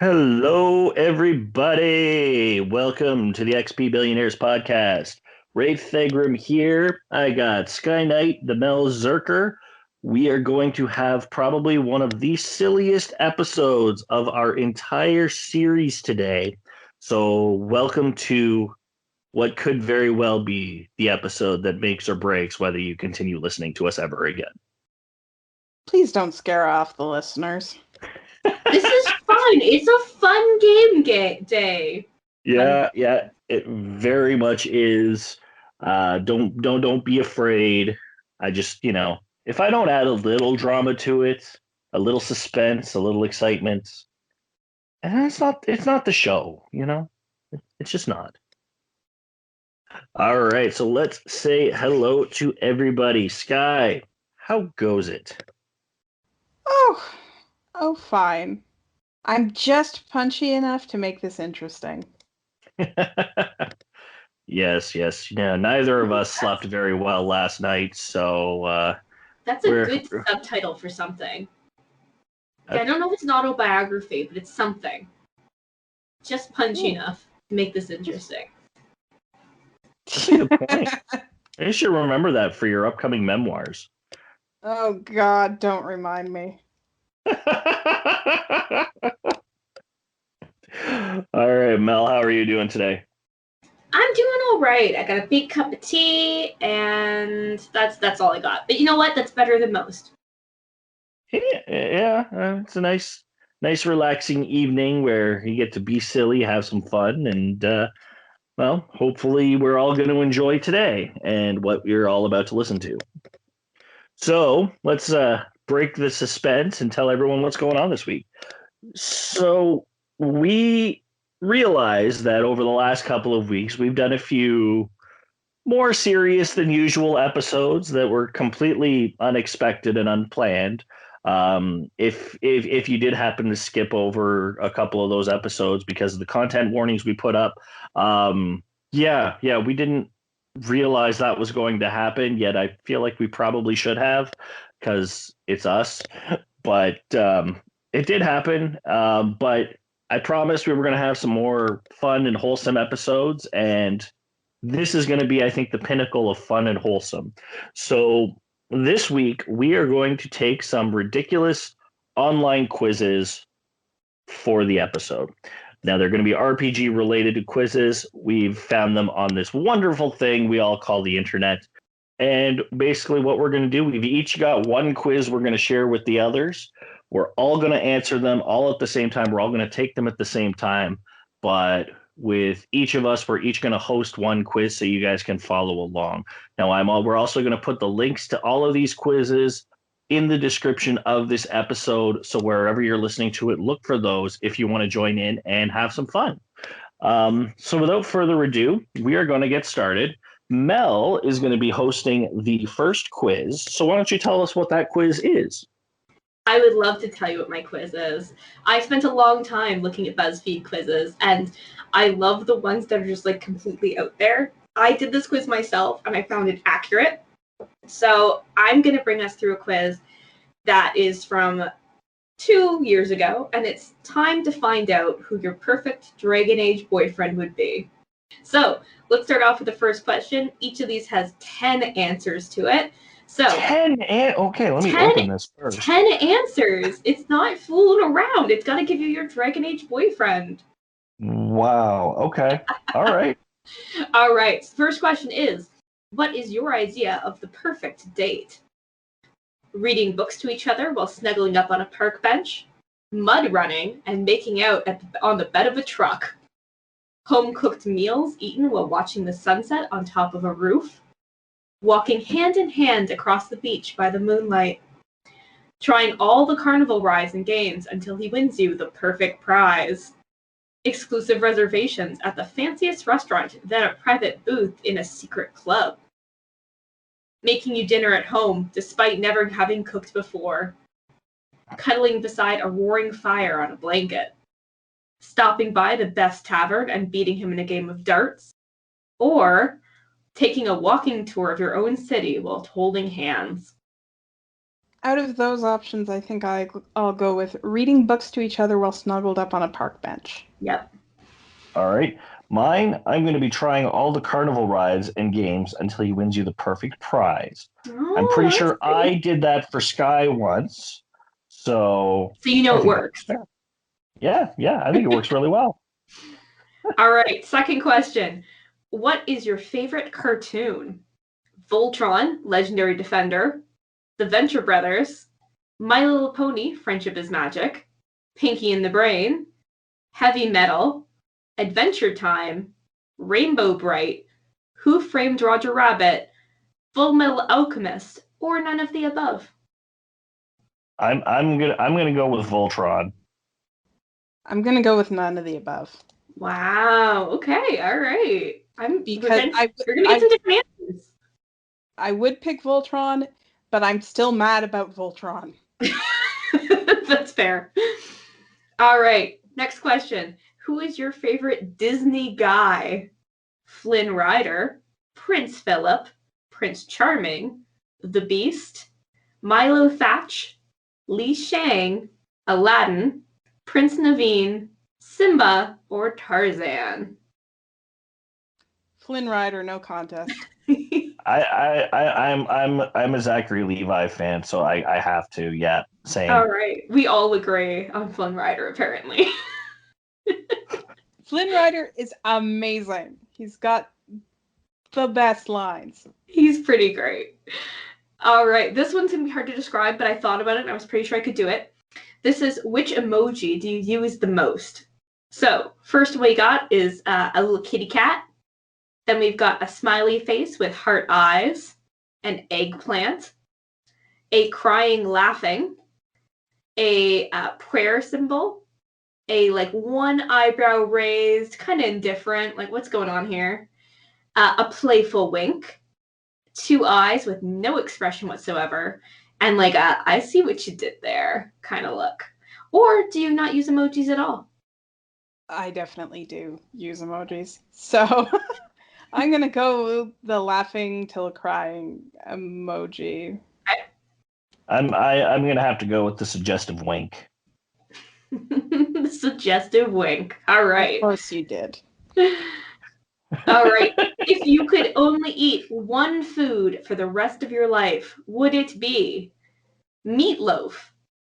Hello, everybody. Welcome to the XP Billionaires podcast. Rafe Thegrim here. I got Sky Knight, the Mel Zerker. We are going to have probably one of the silliest episodes of our entire series today. So, welcome to what could very well be the episode that makes or breaks whether you continue listening to us ever again. Please don't scare off the listeners. This is fun. It's a fun day. Yeah, it very much is. Don't be afraid. I just, if I don't add a little drama to it, a little suspense, a little excitement, and it's not the show, It's just not. All right, so let's say hello to everybody. Sky, how goes it? Oh, fine. I'm just punchy enough to make this interesting. Yes. Yeah, neither of us slept very well last night, so that's a good subtitle for something. I don't know if it's an autobiography, but it's something. Just punchy enough to make this interesting. Good point. You should remember that for your upcoming memoirs. Oh God, don't remind me. All right, Mel, how are you doing today? I'm doing all right. I got a big cup of tea, and that's all I got. But you know what? That's better than most. Yeah, it's a nice, relaxing evening where you get to be silly, have some fun, and well, hopefully, we're all going to enjoy today and what we're all about to listen to. So let's break the suspense and tell everyone what's going on this week. So we realized that over the last couple of weeks, we've done a few more serious than usual episodes that were completely unexpected and unplanned. If you did happen to skip over a couple of those episodes because of the content warnings we put up, we didn't realize that was going to happen, yet I feel like we probably should have because it's us. But it did happen. But I promised we were going to have some more fun and wholesome episodes, and this is going to be, I think, the pinnacle of fun and wholesome. So this week, we are going to take some ridiculous online quizzes for the episode. Now, they're going to be RPG-related quizzes. We've found them on this wonderful thing we all call the internet. And basically what we're going to do, we've each got one quiz we're going to share with the others. We're all going to answer them all at the same time. We're all going to take them at the same time. But with each of us, we're each going to host one quiz so you guys can follow along. Now, we're also going to put the links to all of these quizzes in the description of this episode. So wherever you're listening to it, look for those if you want to join in and have some fun. So without further ado, we are going to get started. Mel is going to be hosting the first quiz. So why don't you tell us what that quiz is? I would love to tell you what my quiz is. I spent a long time looking at BuzzFeed quizzes, and I love the ones that are just like completely out there. I did this quiz myself, and I found it accurate. So I'm going to bring us through a quiz that is from 2 years ago, and it's time to find out who your perfect Dragon Age boyfriend would be. So let's start off with the first question. Each of these has 10 answers to it. So okay, let me open this first. 10 answers. It's not fooling around. It's got to give you your Dragon Age boyfriend. Wow. Okay. All right. All right. First question is, what is your idea of the perfect date? Reading books to each other while snuggling up on a park bench? Mud running and making out on the bed of a truck? Home-cooked meals eaten while watching the sunset on top of a roof? Walking hand in hand across the beach by the moonlight? Trying all the carnival rides and games until he wins you the perfect prize? Exclusive reservations at the fanciest restaurant, then a private booth in a secret club? Making you dinner at home despite never having cooked before? Cuddling beside a roaring fire on a blanket? Stopping by the best tavern and beating him in a game of darts? Or taking a walking tour of your own city while holding hands? Out of those options, I think I'll go with reading books to each other while snuggled up on a park bench. Yep. All right. Mine, I'm going to be trying all the carnival rides and games until he wins you the perfect prize. I'm pretty Oh, sure I did that for Sky once. So you know it works. Yeah, I think it works really well. All right, second question. What is your favorite cartoon? Voltron, Legendary Defender, The Venture Brothers, My Little Pony, Friendship is Magic, Pinky and the Brain, Heavy Metal, Adventure Time, Rainbow Bright, Who Framed Roger Rabbit, Full Metal Alchemist, or none of the above? I'm gonna go with Voltron. I'm gonna go with none of the above. Wow. Okay. All right. Because you're gonna get some different answers. I would pick Voltron, but I'm still mad about Voltron. That's fair. All right. Next question. Who is your favorite Disney guy? Flynn Rider, Prince Philip, Prince Charming, The Beast, Milo Thatch, Li Shang, Aladdin, Prince Naveen, Simba, or Tarzan? Flynn Rider, no contest. I'm a Zachary Levi fan, so I have to. Yeah, same. All right. We all agree on Flynn Rider, apparently. Flynn Rider is amazing. He's got the best lines. He's pretty great. All right. This one's going to be hard to describe, but I thought about it and I was pretty sure I could do it. This is, which emoji do you use the most? So, first one we got is a little kitty cat. Then we've got a smiley face with heart eyes, an eggplant, a crying laughing, a prayer symbol, a like one eyebrow raised, kind of indifferent, like what's going on here, a playful wink, two eyes with no expression whatsoever, and like a I see what you did there kind of look. Or do you not use emojis at all? I definitely do use emojis. So I'm going to go with the laughing till crying emoji. I'm going to have to go with the suggestive wink. The suggestive wink. All right. Of course you did. All right. If you could only eat one food for the rest of your life, would it be meatloaf?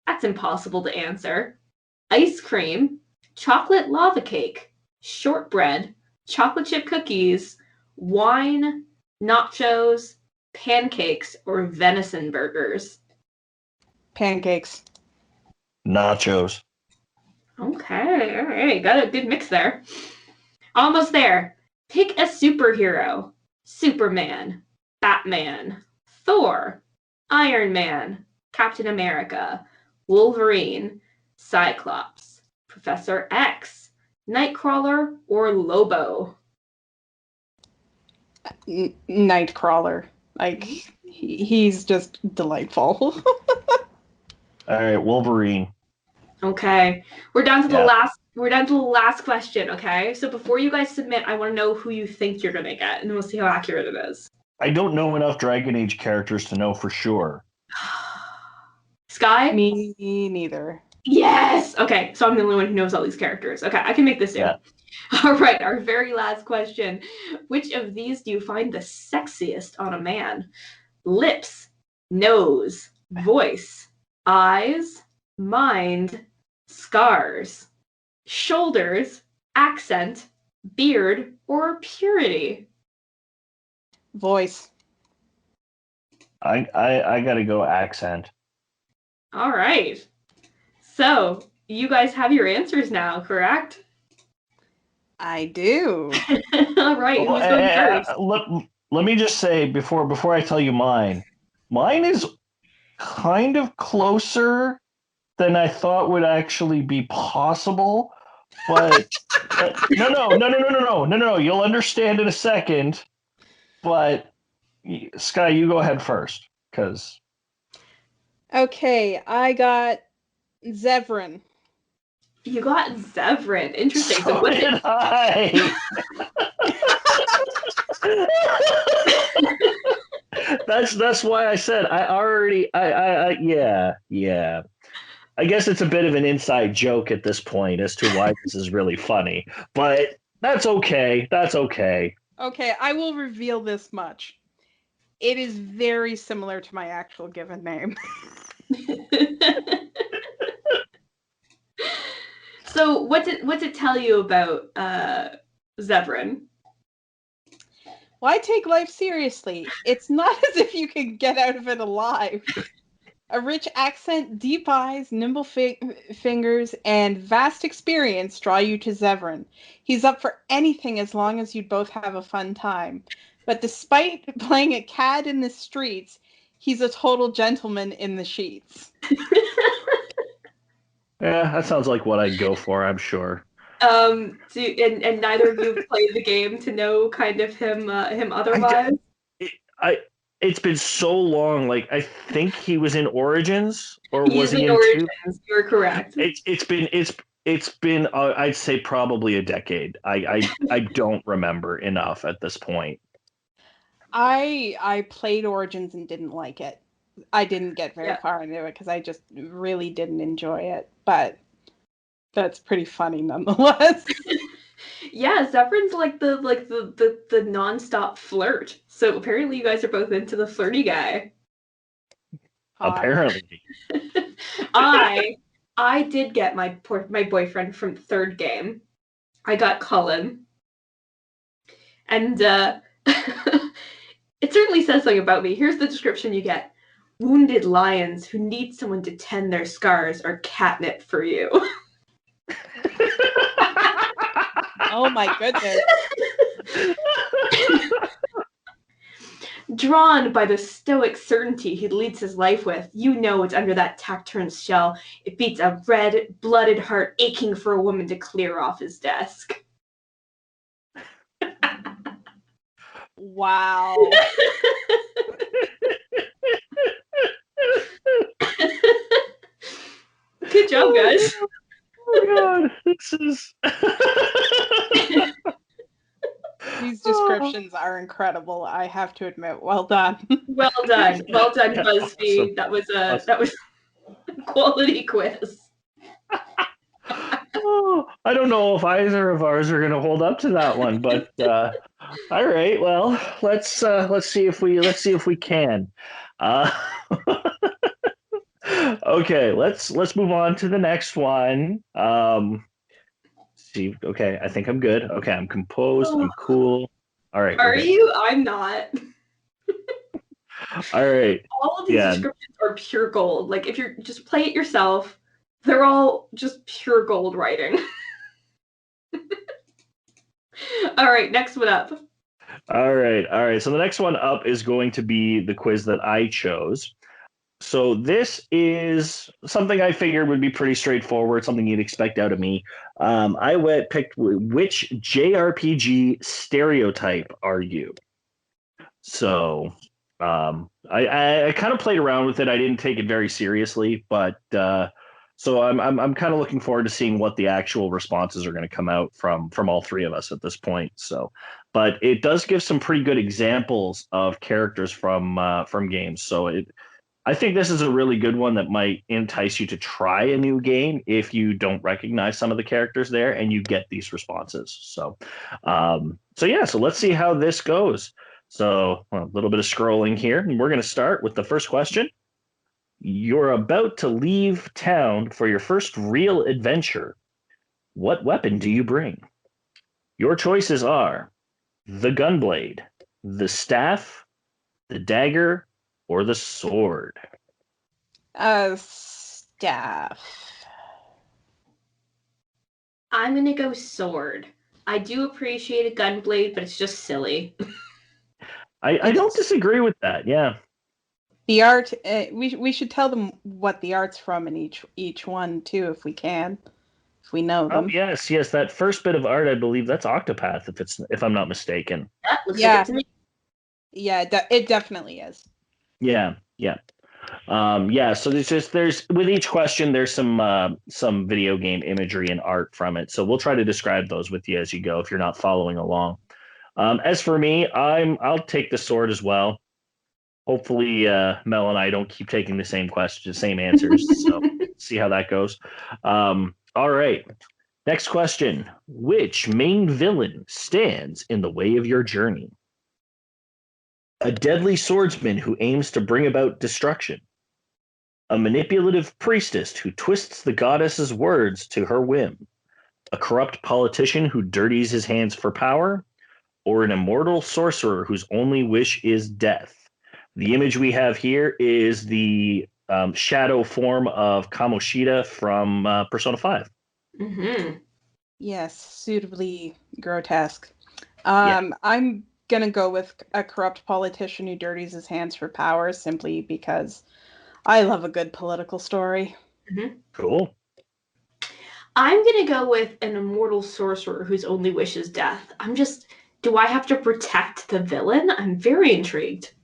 That's impossible to answer. Ice cream, chocolate lava cake, shortbread, chocolate chip cookies, wine, nachos, pancakes, or venison burgers? Pancakes. Nachos. Okay, all right. Got a good mix there. Almost there. Pick a superhero. Superman, Batman, Thor, Iron Man, Captain America, Wolverine, Cyclops, Professor X, Nightcrawler, or Lobo? Nightcrawler. Like, he's just delightful. All right, Wolverine. Okay. We're down to the last question, okay? So before you guys submit, I want to know who you think you're going to get, and we'll see how accurate it is. I don't know enough Dragon Age characters to know for sure. Sky? Me neither. Yes! Okay, so I'm the only one who knows all these characters. Okay, I can make this soon. Yeah. All right, our very last question. Which of these do you find the sexiest on a man? Lips, nose, voice, eyes, mind, scars, shoulders, accent, beard, or purity? Voice. I gotta go accent. All right. So you guys have your answers now, correct? I do. All right. Who's going first? Let me just say before I tell you mine is kind of closer than I thought would actually be possible. But no. You'll understand in a second. But Sky, you go ahead first, because. Okay, I got Zevran. You got Zevran. Interesting. So did I. that's why I said yeah. I guess it's a bit of an inside joke at this point as to why this is really funny, but that's okay. That's okay. Okay, I will reveal this much. It is very similar to my actual given name. So what's it tell you about Zevran? Why take life seriously? It's not as if you can get out of it alive. A rich accent, deep eyes, nimble fingers, and vast experience draw you to Zevran. He's up for anything as long as you both have a fun time. But despite playing a cad in the streets, he's a total gentleman in the sheets. Yeah, that sounds like what I'd go for, I'm sure. And neither of you have played the game to know kind of him otherwise. It's been so long. Like I think he was in Origins, or was he in Origins? 2? You're correct. It's been I'd say probably a decade. I don't remember enough at this point. I played Origins and didn't like it. I didn't get very far into it because I just really didn't enjoy it. But that's pretty funny nonetheless. Yeah, Zevran's like the nonstop flirt. So apparently you guys are both into the flirty guy. Apparently. I did get my boyfriend from the third game. I got Cullen. And it certainly says something about me. Here's the description you get. Wounded lions who need someone to tend their scars are catnip for you. Oh my goodness. Drawn by the stoic certainty he leads his life with, you know it's under that taciturn shell. It beats a red-blooded heart aching for a woman to clear off his desk. Wow. Good job, guys. Oh God, this is. These descriptions are incredible. I have to admit. Well done. Well done, BuzzFeed. Awesome. That was a quality quiz. I don't know if either of ours are going to hold up to that one, but all right. Well, let's see if we can. Okay, let's move on to the next one. See, okay, I think I'm good. Okay, I'm composed. I'm cool. All right. Are you? I'm not. All right. All of these descriptions are pure gold. Like if you're just play it yourself, they're all just pure gold writing. All right, next one up. All right. So the next one up is going to be the quiz that I chose. So this is something I figured would be pretty straightforward, something you'd expect out of me. I picked which JRPG stereotype are you? So I kind of played around with it. I didn't take it very seriously, but so I'm kind of looking forward to seeing what the actual responses are going to come out from all three of us at this point. So, but it does give some pretty good examples of characters from games. So I think this is a really good one that might entice you to try a new game if you don't recognize some of the characters there and you get these responses. So let's see how this goes. So a little bit of scrolling here, and we're going to start with the first question. You're about to leave town for your first real adventure. What weapon do you bring? Your choices are the gunblade, the staff, the dagger, or the sword? Staff. I'm gonna go sword. I do appreciate a gunblade, but it's just silly. I don't disagree with that. Yeah. The art. We should tell them what the art's from in each one too, if we can, if we know them. Oh yes. That first bit of art, I believe that's Octopath, if I'm not mistaken. That looks like it to me. Yeah, it definitely is. Yeah. So there's with each question there's some video game imagery and art from it. So we'll try to describe those with you as you go if you're not following along. As for me, I'll take the sword as well. Hopefully, Mel and I don't keep taking the same questions, same answers. So see how that goes. All right. Next question. Which main villain stands in the way of your journey? A deadly swordsman who aims to bring about destruction. A manipulative priestess who twists the goddess's words to her whim. A corrupt politician who dirties his hands for power. Or an immortal sorcerer whose only wish is death. The image we have here is the shadow form of Kamoshida from Persona 5. Mm-hmm. Yes, suitably grotesque. Yeah. I'm gonna go with a corrupt politician who dirties his hands for power simply because I love a good political story. Mm-hmm. Cool. I'm gonna go with an immortal sorcerer whose only wish is death. Do I have to protect the villain? I'm very intrigued.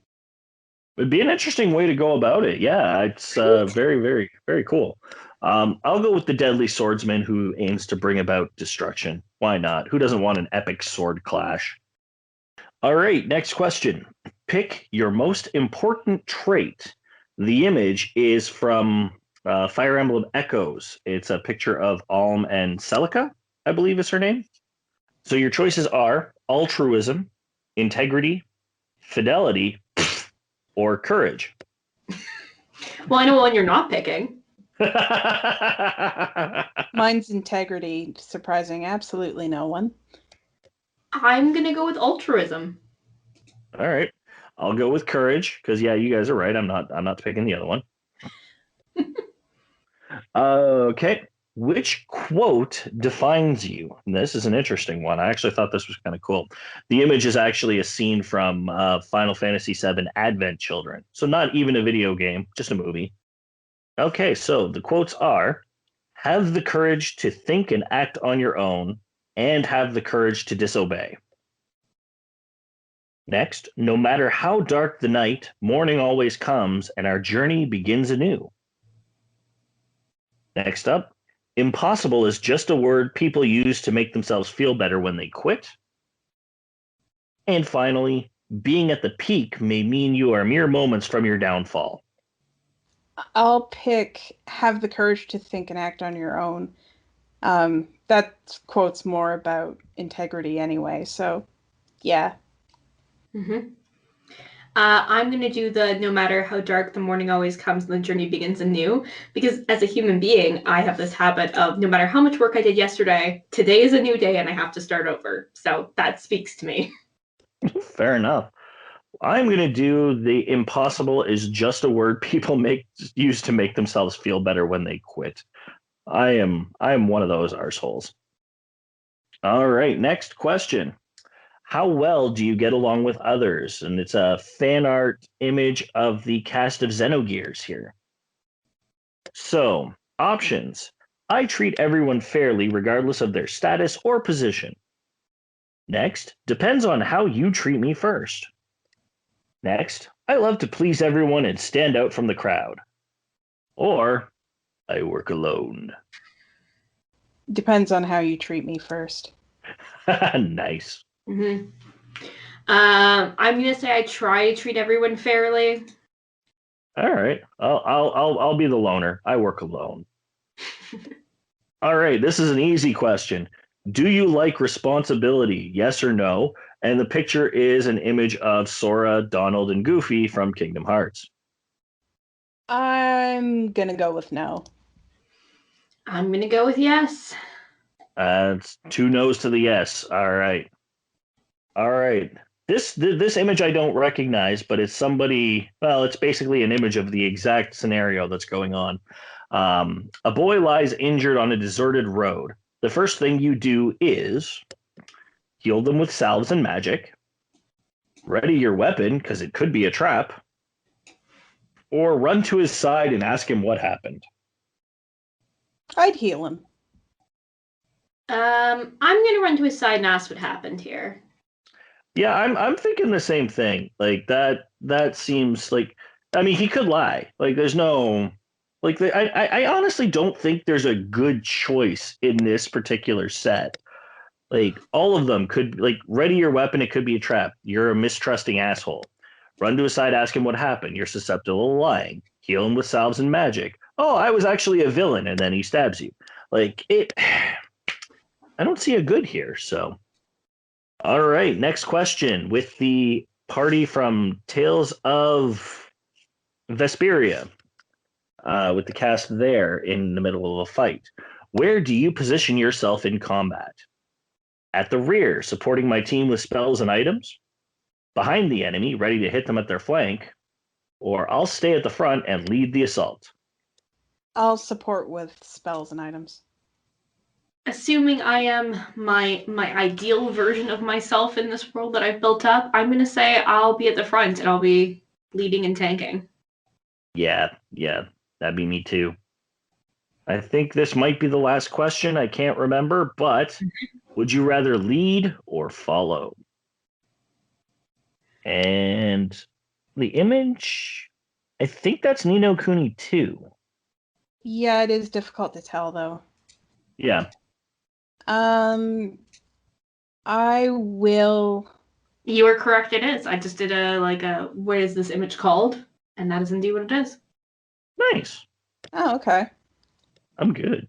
It'd be an interesting way to go about it. Yeah, it's very, very, very cool. I'll go with the deadly swordsman who aims to bring about destruction. Why not? Who doesn't want an epic sword clash? All right, next question. Pick your most important trait. The image is from Fire Emblem Echoes. It's a picture of Alm and Celica, I believe is her name. So your choices are altruism, integrity, fidelity, or courage. Well, I know one you're not picking. Mine's integrity, surprising absolutely no one. I'm gonna go with altruism. All right. I'll go with courage because yeah, you guys are right. I'm not picking the other one. Okay. Which quote defines you? And this is an interesting one. I actually thought this was kind of cool. The image is actually a scene from Final Fantasy VII Advent Children. So not even a video game, just a movie. Okay, so the quotes are: have the courage to think and act on your own, and have the courage to disobey. Next, no matter how dark the night, morning always comes, and our journey begins anew. Next up, impossible is just a word people use to make themselves feel better when they quit. And finally, being at the peak may mean you are mere moments from your downfall. I'll pick have the courage to think and act on your own. That quote's more about integrity anyway, so yeah. Mm-hmm. I'm going to do the no matter how dark the morning always comes and the journey begins anew, because as a human being, I have this habit of no matter how much work I did yesterday, today is a new day and I have to start over. So that speaks to me. Fair enough. I'm going to do the impossible is just a word people use to make themselves feel better when they quit. I am one of those arseholes. All right, next question. How well do you get along with others? And it's a fan art image of the cast of Xenogears here. So, options. I treat everyone fairly regardless of their status or position. Next, depends on how you treat me first. Next, I love to please everyone and stand out from the crowd. Or, I work alone. Depends on how you treat me first. Nice. Mm-hmm. I'm gonna say I try to treat everyone fairly. All right, I'll be the loner. I work alone. All right, this is an easy question. Do you like responsibility? Yes or no? And the picture is an image of Sora, Donald, and Goofy from Kingdom Hearts. I'm gonna go with no. I'm gonna go with yes. It's 2 no's to the yes. All right. All right. This image I don't recognize, but it's somebody. Well, it's basically an image of the exact scenario that's going on. A boy lies injured on a deserted road. The first thing you do is heal them with salves and magic. Ready your weapon because it could be a trap. Or run to his side and ask him what happened. I'd heal him. I'm gonna run to his side and ask what happened here. Yeah, I'm thinking the same thing. Like that seems like, I mean, he could lie. Like there's no like I honestly don't think there's a good choice in this particular set. Like all of them could, like, ready your weapon, it could be a trap. You're a mistrusting asshole. Run to his side, ask him what happened. You're susceptible to lying. Heal him with salves and magic. Oh, I was actually a villain, and then he stabs you. Like, it... I don't see a good here, so... All right, next question. With the party from Tales of Vesperia, with the cast there in the middle of a fight, where do you position yourself in combat? At the rear, supporting my team with spells and items? Behind the enemy, ready to hit them at their flank? Or I'll stay at the front and lead the assault? I'll support with spells and items. Assuming I am my ideal version of myself in this world that I've built up, I'm going to say I'll be at the front and I'll be leading and tanking. Yeah, that'd be me too. I think this might be the last question. I can't remember, but would you rather lead or follow? And the image, I think that's Ni no Kuni 2. Yeah, it is difficult to tell, though. Yeah. I will... You are correct, it is. I just did what is this image called? And that is indeed what it is. Nice. Oh, okay. I'm good.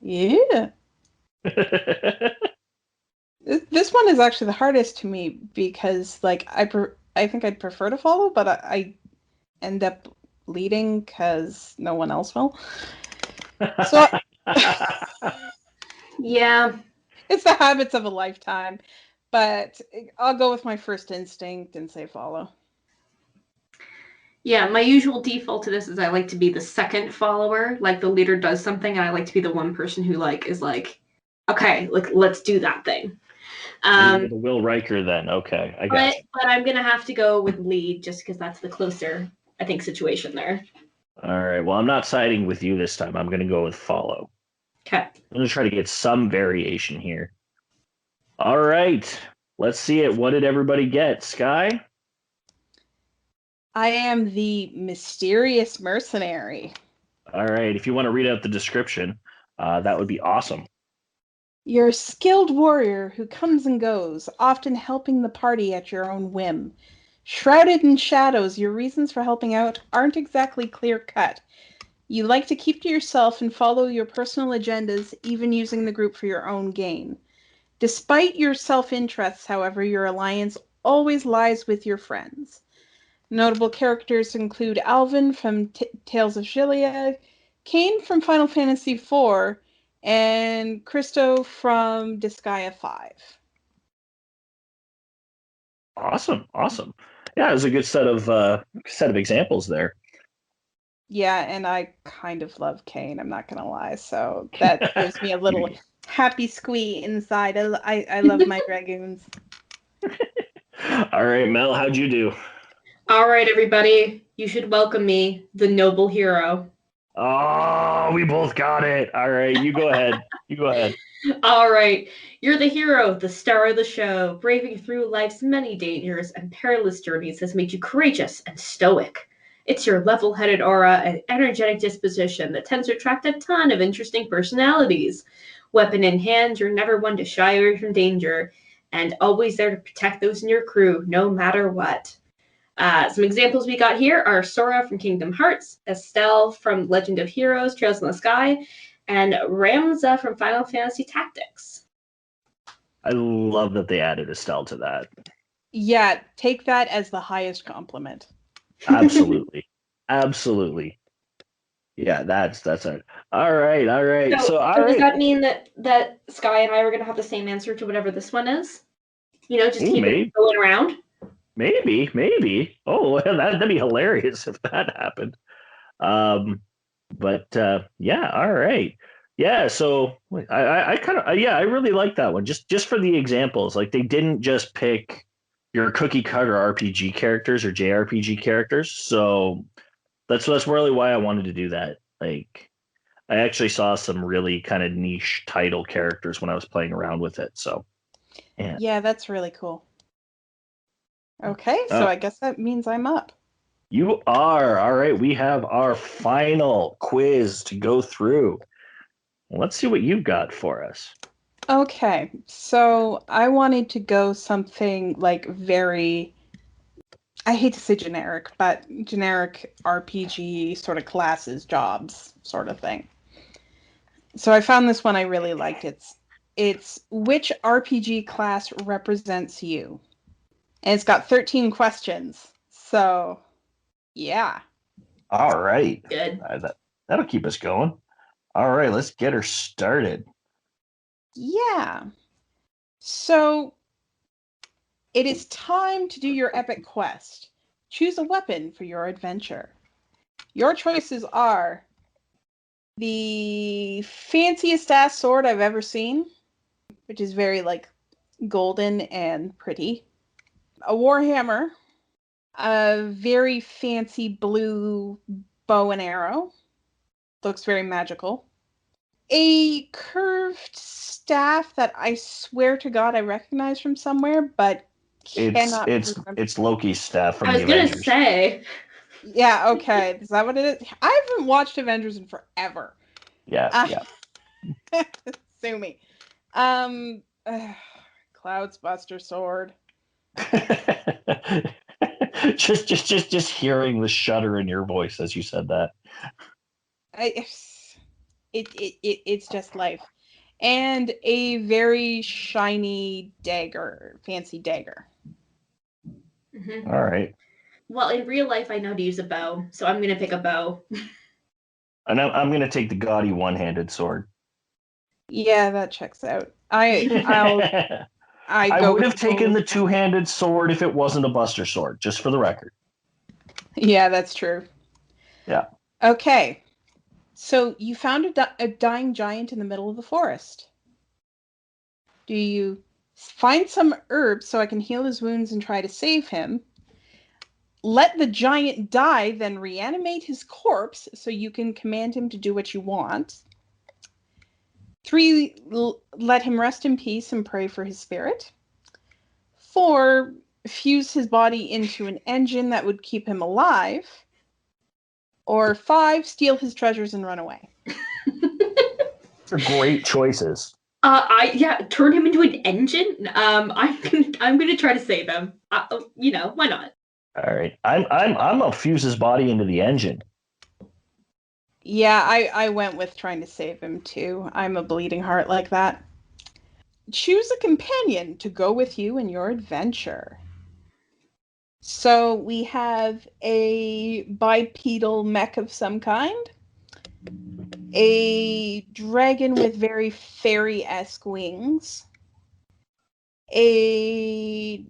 Yeah. This one is actually the hardest to me because, like, I think I'd prefer to follow, but I end up leading because no one else will. So yeah, it's the habits of a lifetime, but I'll go with my first instinct and say follow. Yeah, my usual default to this is I like to be the second follower. Like, the leader does something, and I like to be the one person who is okay, let's do that thing. The Will Riker then. Okay, I got you. But I'm gonna have to go with lead just because that's the closer, I think, situation there. All right. Well, I'm not siding with you this time. I'm going to go with follow. Okay. I'm going to try to get some variation here. All right. Let's see it. What did everybody get? Sky? I am the mysterious mercenary. All right. If you want to read out the description, that would be awesome. You're a skilled warrior who comes and goes, often helping the party at your own whim. Shrouded in shadows, your reasons for helping out aren't exactly clear-cut. You like to keep to yourself and follow your personal agendas, even using the group for your own gain. Despite your self-interests, however, your alliance always lies with your friends. Notable characters include Alvin from Tales of Xillia, Kane from Final Fantasy IV, and Christo from Disgaea 5. Awesome. Yeah, it was a good set of examples there. Yeah, and I kind of love Kane, I'm not gonna lie, so that gives me a little happy squee inside. I love my dragoons. All right, Mel, how'd you do? All right, everybody, you should welcome me, the noble hero. Oh, we both got it. All right, you go ahead. All right, you're the hero, the star of the show. Braving through life's many dangers and perilous journeys has made you courageous and stoic. It's your level-headed aura and energetic disposition that tends to attract a ton of interesting personalities. Weapon in hand, you're never one to shy away from danger, and always there to protect those in your crew, no matter what. Some examples we got here are Sora from Kingdom Hearts, Estelle from Legend of Heroes, Trails in the Sky, and Ramza from Final Fantasy Tactics. I love that they added Estelle to that. Yeah, take that as the highest compliment. Absolutely. Yeah, that's it. All right. So does that mean that Sky and I are going to have the same answer to whatever this one is? Just keep it going around? Maybe. Oh, that'd be hilarious if that happened. But yeah, all right. Yeah, so I kind of I really like that one. Just for the examples, like they didn't just pick your cookie cutter RPG characters or JRPG characters. So that's really why I wanted to do that. Like I actually saw some really kind of niche title characters when I was playing around with it. So yeah, that's really cool. Okay, so I guess that means I'm up. You are. All right, we have our final quiz to go through. Let's see what you've got for us. Okay, so I wanted to go something like very I hate to say generic, but generic RPG sort of classes, jobs sort of thing. So I found this one I really liked. It's which RPG class represents you? And it's got 13 questions. So, yeah. All right. Good. That'll keep us going. All right, let's get her started. Yeah. So, it is time to do your epic quest. Choose a weapon for your adventure. Your choices are the fanciest ass sword I've ever seen, which is very like golden and pretty. A warhammer, a very fancy blue bow and arrow. Looks very magical. A curved staff that I swear to God I recognize from somewhere, but cannot remember. It's Loki's staff from I was the gonna Avengers. say. Yeah, okay. Is that what it is? I haven't watched Avengers in forever. Yeah. Sue me. Cloud's Buster sword. just hearing the shudder in your voice as you said that. It's just life. And a very shiny dagger, fancy dagger. Mm-hmm. All right. Well, in real life, I know how to use a bow, so I'm gonna pick a bow. And I'm going to take the gaudy one-handed sword. Yeah, that checks out. I would have taken the two-handed sword if it wasn't a Buster sword, just for the record. Yeah, that's true. Yeah. Okay. So you found a dying giant in the middle of the forest. Do you find some herbs so I can heal his wounds and try to save him? Let the giant die, then reanimate his corpse so you can command him to do what you want. 3, let him rest in peace and pray for his spirit. 4, fuse his body into an engine that would keep him alive. Or 5, steal his treasures and run away. They're great choices. Turn him into an engine. I'm gonna try to save him. Why not? All right, I'm gonna fuse his body into the engine. Yeah, I went with trying to save him too. I'm a bleeding heart like that. Choose a companion to go with you in your adventure. So we have a bipedal mech of some kind, a dragon with very fairy-esque wings, a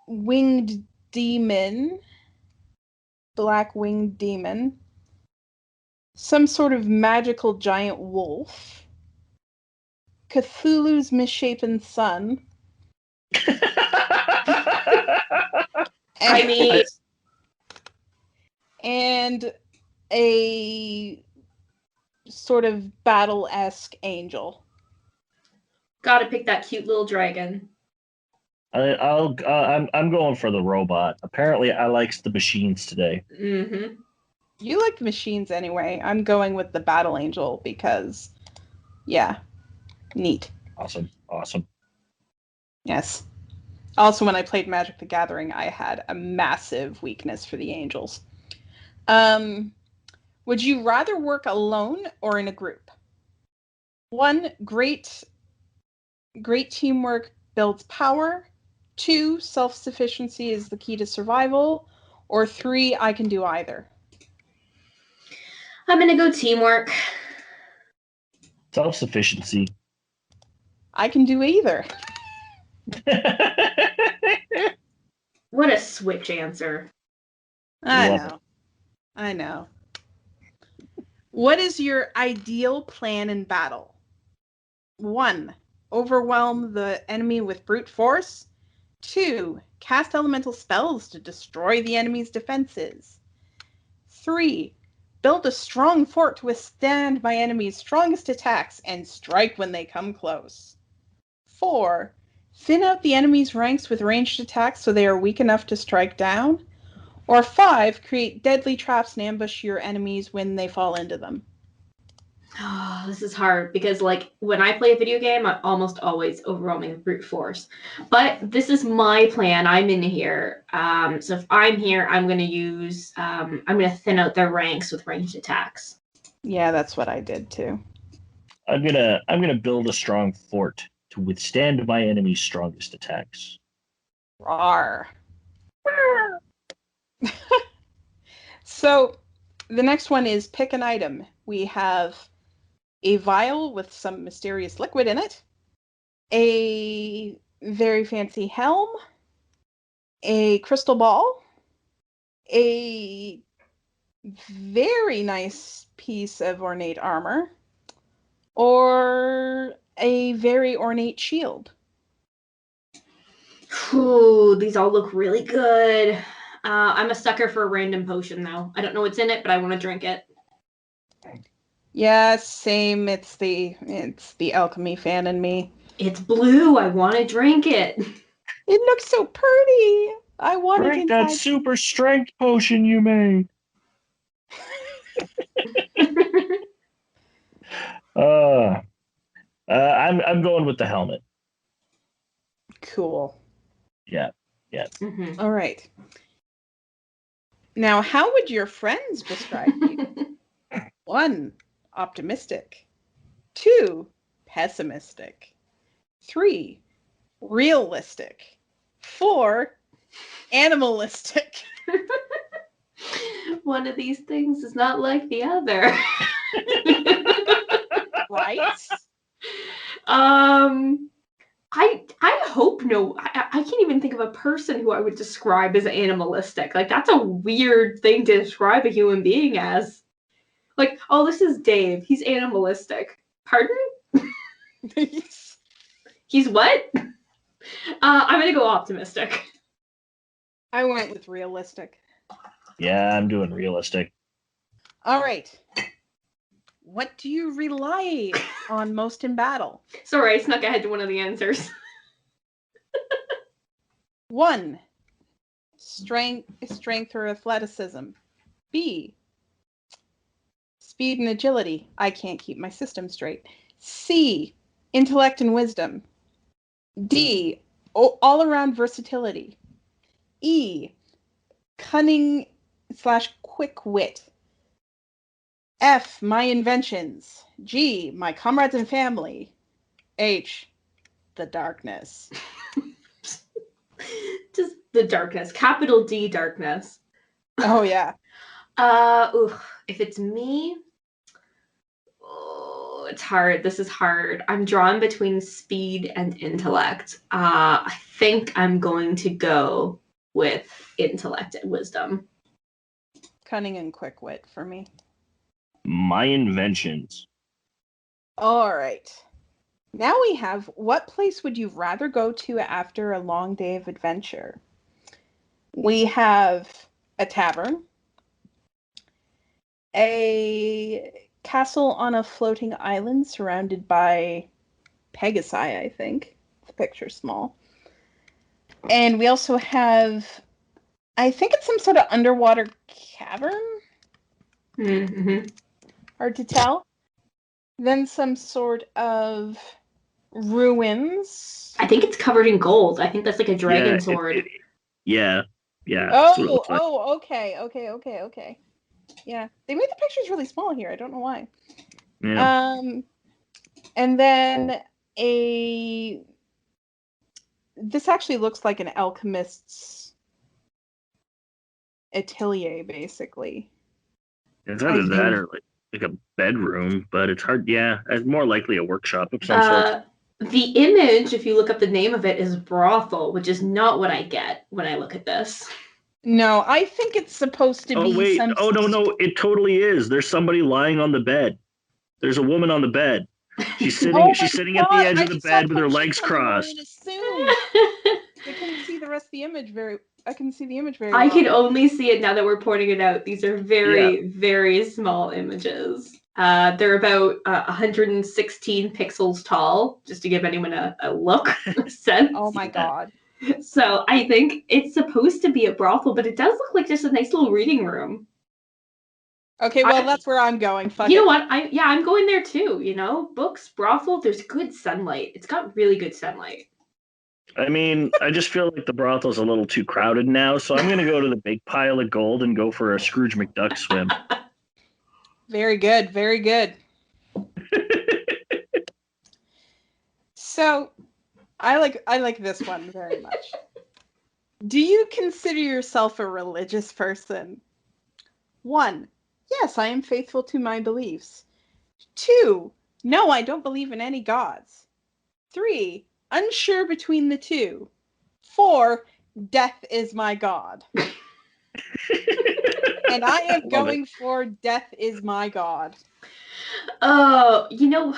winged demon, black winged demon, some sort of magical giant wolf, Cthulhu's misshapen son. And a sort of battle-esque angel. Gotta pick that cute little dragon. I'm going for the robot. Apparently, I likes the machines today. Mm-hmm. You like machines anyway. I'm going with the battle angel because, yeah, neat. Awesome. Yes. Also, when I played Magic the Gathering, I had a massive weakness for the angels. Would you rather work alone or in a group? 1, great teamwork builds power. 2, self-sufficiency is the key to survival. Or 3, I can do either. I'm gonna go teamwork. Self-sufficiency. I can do either. What a switch answer. I know. What is your ideal plan in battle? 1, overwhelm the enemy with brute force. 2, cast elemental spells to destroy the enemy's defenses. 3, build a strong fort to withstand my enemy's strongest attacks and strike when they come close. 4, thin out the enemy's ranks with ranged attacks so they are weak enough to strike down. Or 5, create deadly traps and ambush your enemies when they fall into them. Oh, this is hard because, like, when I play a video game, I'm almost always overwhelming with brute force. But this is my plan. I'm in here. So if I'm here, I'm going to use. I'm going to thin out their ranks with ranged attacks. Yeah, that's what I did too. I'm gonna build a strong fort to withstand my enemy's strongest attacks. Rawr. So the next one is pick an item. We have a vial with some mysterious liquid in it, a very fancy helm, a crystal ball, a very nice piece of ornate armor, or a very ornate shield. Ooh, these all look really good. I'm a sucker for a random potion, though. I don't know what's in it, but I want to drink it. Yeah, same. It's the alchemy fan in me. It's blue. I want to drink it. It looks so pretty. I want it Drink that inside. super strength potion you made. I'm going with the helmet. Cool. Yeah. Mhm. All right. Now, how would your friends describe you? 1, optimistic. 2, pessimistic. 3, realistic. 4, animalistic. One of these things is not like the other. Right? I hope no. I can't even think of a person who I would describe as animalistic. Like, that's a weird thing to describe a human being as. Like, oh, this is Dave. He's animalistic. Pardon? He's what? I'm gonna go optimistic. I went with realistic. Yeah, I'm doing realistic. All right. What do you rely on most in battle? Sorry, I snuck ahead to one of the answers. 1, strength or athleticism. B, speed and agility. I can't keep my system straight. C, intellect and wisdom. D, all-around versatility. E, cunning/quick wit. F, my inventions. G, my comrades and family. H, the darkness. Just the darkness. Capital D darkness. Oh, yeah. If it's me, oh, it's hard. This is hard. I'm drawn between speed and intellect. I think I'm going to go with intellect and wisdom. Cunning and quick wit for me. My inventions. All right. Now we have, what place would you rather go to after a long day of adventure? We have a tavern, a castle on a floating island surrounded by Pegasi, I think. The picture's small. And we also have, I think it's some sort of underwater cavern. Mm-hmm. Hard to tell. Then some sort of ruins. I think it's covered in gold. I think that's like a dragon sword. Yeah. That's what it looks like. Okay. Yeah, they made the pictures really small here. I don't know why. Yeah. And then this actually looks like an alchemist's atelier, basically. It's either that or like a bedroom, but it's hard. Yeah, it's more likely a workshop of some sort. The image, if you look up the name of it, is brothel, which is not what I get when I look at this. No, I think it's supposed to be. Oh wait! Oh no! It totally is. There's somebody lying on the bed. There's a woman on the bed. She's sitting. She's sitting at the edge of the bed with her legs crossed. I couldn't see the rest of the image very. I can see the image very well. I can only see it now that we're pointing it out. These are very, very small images. They're about 116 pixels tall, just to give anyone a look sense. Oh my god. So I think it's supposed to be a brothel, but it does look like just a nice little reading room. Okay, well, that's where I'm going. Fuck You it. know what? I'm going there too. You know, books, brothel. There's good sunlight. It's got really good sunlight. I mean, I just feel like the brothel's a little too crowded now, so I'm going to go to the big pile of gold and go for a Scrooge McDuck swim. Very good. Very good. So, I like this one very much. Do you consider yourself a religious person? 1. Yes, I am faithful to my beliefs. 2. No, I don't believe in any gods. 3. Unsure between the 2. 4. Death is my god. And I am going for death is my god. Oh,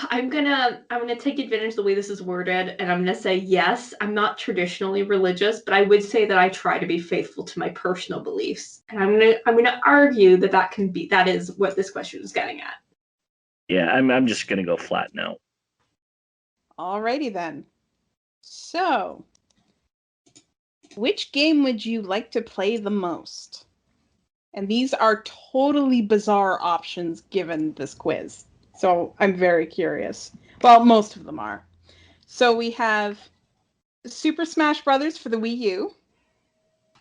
I'm gonna take advantage of the way this is worded, and I'm gonna say yes. I'm not traditionally religious, but I would say that I try to be faithful to my personal beliefs, and I'm gonna argue that is what this question is getting at. Yeah, I'm just going to go flat no. Alrighty then. So, which game would you like to play the most? And these are totally bizarre options given this quiz. So I'm very curious. Well, most of them are. So we have Super Smash Brothers for the Wii U,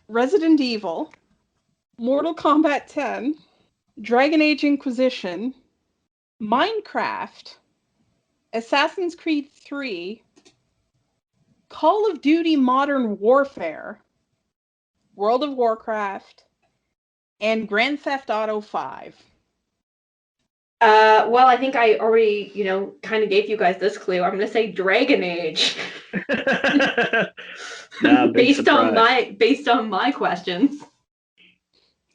Resident Evil, Mortal Kombat 10, Dragon Age Inquisition, Minecraft, Assassin's Creed 3, Call of Duty Modern Warfare, World of Warcraft, and Grand Theft Auto 5. Well, I think I already, kind of gave you guys this clue. I'm gonna say Dragon Age. Based on my questions.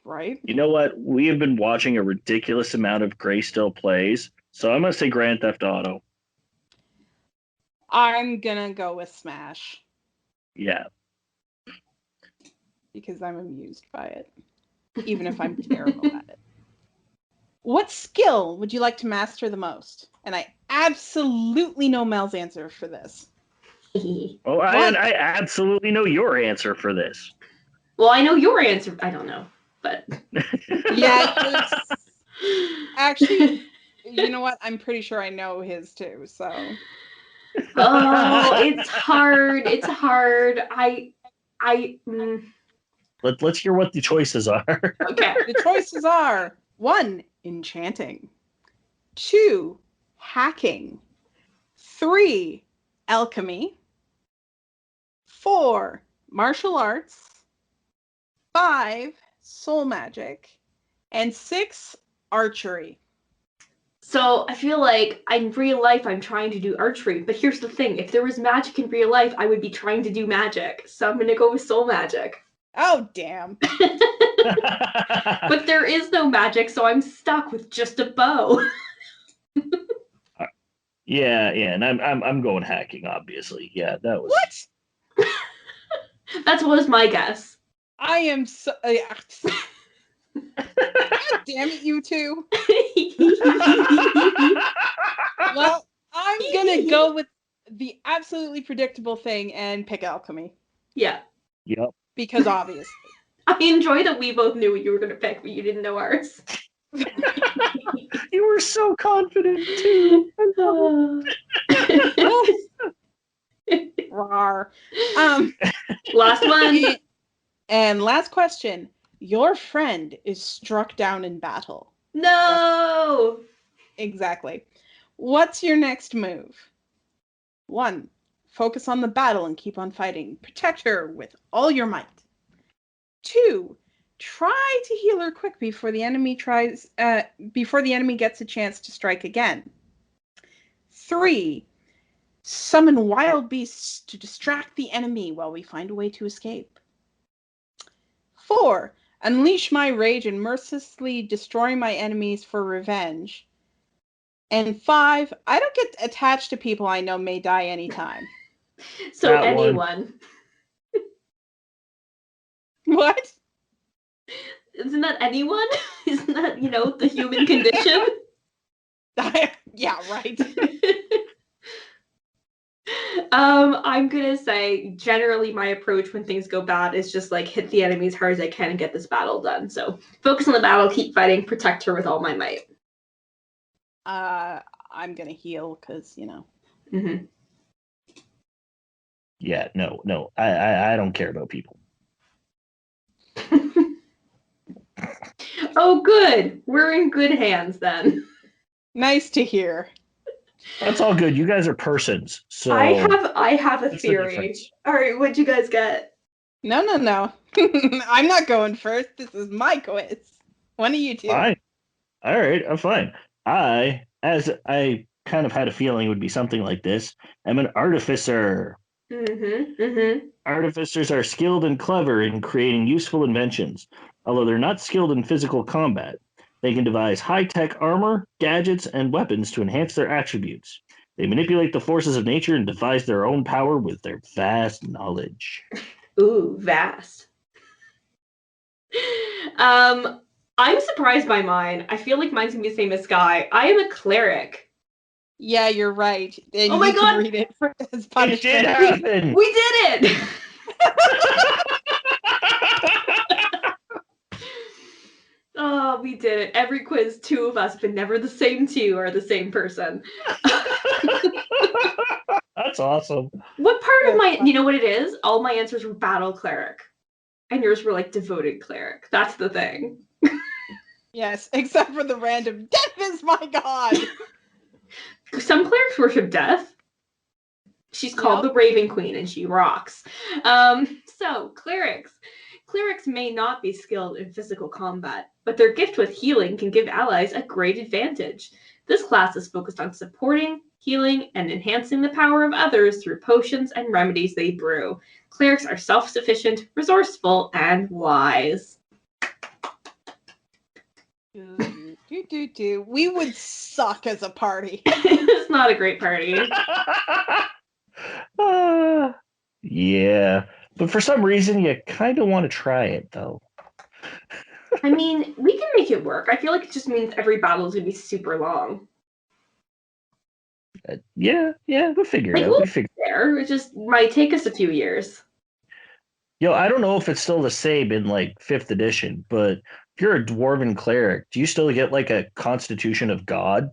Right? You know what? We have been watching a ridiculous amount of Gray Still Plays, so I'm going to say Grand Theft Auto. I'm gonna go with Smash. Yeah. Because I'm amused by it, even if I'm terrible at it. What skill would you like to master the most? And I absolutely know Mel's answer for this. Oh, I absolutely know your answer for this. Well, I know your answer. I don't know, but yeah, actually, you know what? I'm pretty sure I know his too. So. Oh, it's hard. It's hard. Let's hear what the choices are. Okay. The choices are 1. Enchanting. 2. Hacking. 3. Alchemy. 4. Martial arts. 5. Soul magic. And 6. Archery. So I feel like in real life I'm trying to do archery, but here's the thing: if there was magic in real life, I would be trying to do magic. So I'm gonna go with soul magic. Oh damn! But there is no magic, so I'm stuck with just a bow. Yeah, and I'm going hacking, obviously. Yeah, that was what? That was my guess. I am so. God damn it, you two. Well, I'm gonna go with the absolutely predictable thing and pick alchemy. Yeah. Yep. Because obviously. I enjoy that we both knew what you were gonna pick, but you didn't know ours. You were so confident too. Rawr. Last one. And last question. Your friend is struck down in battle. No! Exactly. What's your next move? 1. Focus on the battle and keep on fighting. Protect her with all your might. 2. Try to heal her quick before the enemy gets a chance to strike again. 3. Summon wild beasts to distract the enemy while we find a way to escape. 4. Unleash my rage and mercilessly destroy my enemies for revenge. And 5. I don't get attached to people I know may die anytime. So that anyone. What? Isn't that anyone? Isn't that, the human condition? Yeah, right. I'm gonna say generally my approach when things go bad is just like hit the enemy as hard as I can and get this battle done. So focus on the battle, keep fighting, protect her with all my might. I'm gonna heal because Mm-hmm. Yeah, no. I don't care about people. Oh, good. We're in good hands then. Nice to hear. That's all good. You guys are persons, so I have a what's the theory. difference? All right, what'd you guys get? No. I'm not going first. This is my quiz. One of you two. Fine. All right, I'm fine. As I kind of had a feeling it would be something like this, am an artificer. Mm-hmm. Mm-hmm. Artificers are skilled and clever in creating useful inventions, although they're not skilled in physical combat. They can devise high-tech armor, gadgets, and weapons to enhance their attributes. They manipulate the forces of nature and devise their own power with their vast knowledge. Ooh, vast. I'm surprised by mine. I feel like mine's gonna be the same as Sky. I am a cleric. Yeah, you're right. And Oh my you can God! read it as It punishment. did happen. We did it! Oh, we did it. Every quiz, two of us, but never the same two are the same person. That's awesome. What part of my, That's you know what it is? All my answers were battle cleric. And yours were like devoted cleric. That's the thing. Yes, except for the random death is my god. Some clerics worship death. She's called Yep. the Raven Queen and she rocks. So, clerics. Clerics may not be skilled in physical combat, but their gift with healing can give allies a great advantage. This class is focused on supporting, healing, and enhancing the power of others through potions and remedies they brew. Clerics are self-sufficient, resourceful, and wise. We would suck as a party. It's not a great party. Yeah, but for some reason you kind of want to try it though. I mean, we can make it work. I feel like it just means every battle is going to be super long. Yeah, we'll figure it Like, out. we'll We figure. get there. It just might take us a few years. Yo, I don't know if it's still the same in like fifth edition, but if you're a dwarven cleric, do you still get like a constitution of God?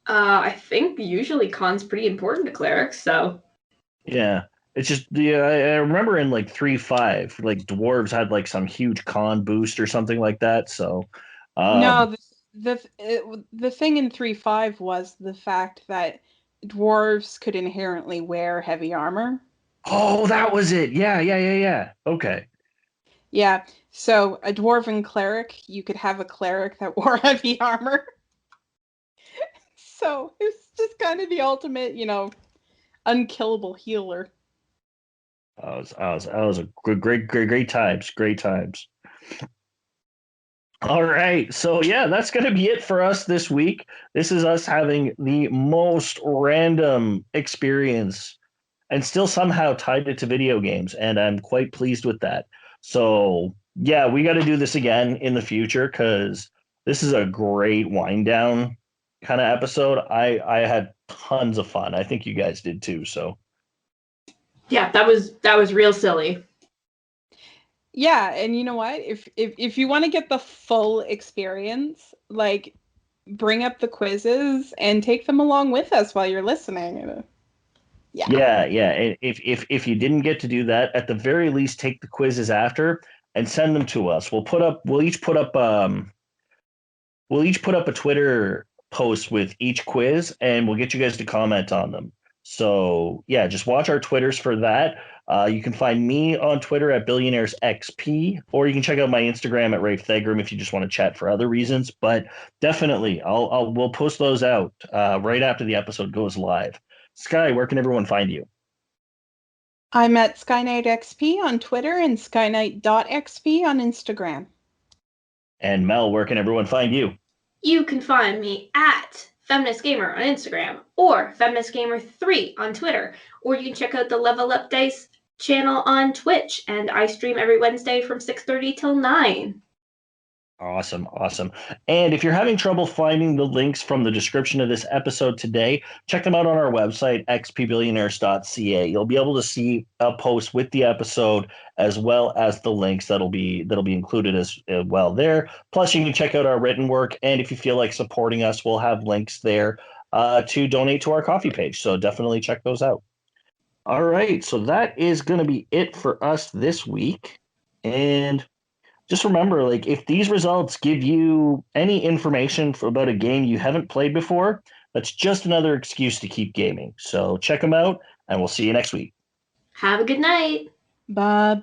I think usually con's pretty important to clerics, so. Yeah, it's just I remember in like 3.5, like dwarves had like some huge con boost or something like that. So, No, the thing in 3.5 was the fact that dwarves could inherently wear heavy armor. oh, that was it. Yeah. Okay. Yeah, so a dwarven cleric, you could have a cleric that wore heavy armor. So it's just kind of the ultimate, unkillable healer. I was a great times, great times. All right, so yeah, that's gonna be it for us this week. This is us having the most random experience and still somehow tied it to video games, and I'm quite pleased with that. So yeah, we got to do this again in the future because this is a great wind down kind of episode. I had tons of fun. I think you guys did too. So Yeah, that was real silly. Yeah, and you know what? If you want to get the full experience, like bring up the quizzes and take them along with us while you're listening. yeah. And if you didn't get to do that, at the very least, take the quizzes after and send them to us. We'll each put up a Twitter post with each quiz, and we'll get you guys to comment on them. So yeah, just watch our Twitters for that. You can find me on Twitter at Billionaires XP, or you can check out my Instagram at Rafe Thegrum if you just want to chat for other reasons. But definitely, we'll post those out right after the episode goes live. Sky, where can everyone find you? I'm at SkyKnightXP on Twitter and SkyKnight.xp on Instagram. And Mel, where can everyone find you? You can find me at Feminist Gamer on Instagram or Feminist Gamer 3 on Twitter, or you can check out the Level Up Dice channel on Twitch, and I stream every Wednesday from 6:30 till 9. Awesome. And if you're having trouble finding the links from the description of this episode today, check them out on our website, xpbillionaires.ca. You'll be able to see a post with the episode as well as the links that'll be included as well there. Plus, you can check out our written work, and if you feel like supporting us, we'll have links there to donate to our coffee page. So definitely check those out. All right, so that is going to be it for us this week, and just remember, like, if these results give you any information about a game you haven't played before, that's just another excuse to keep gaming. So check them out, and we'll see you next week. Have a good night. Bye-bye.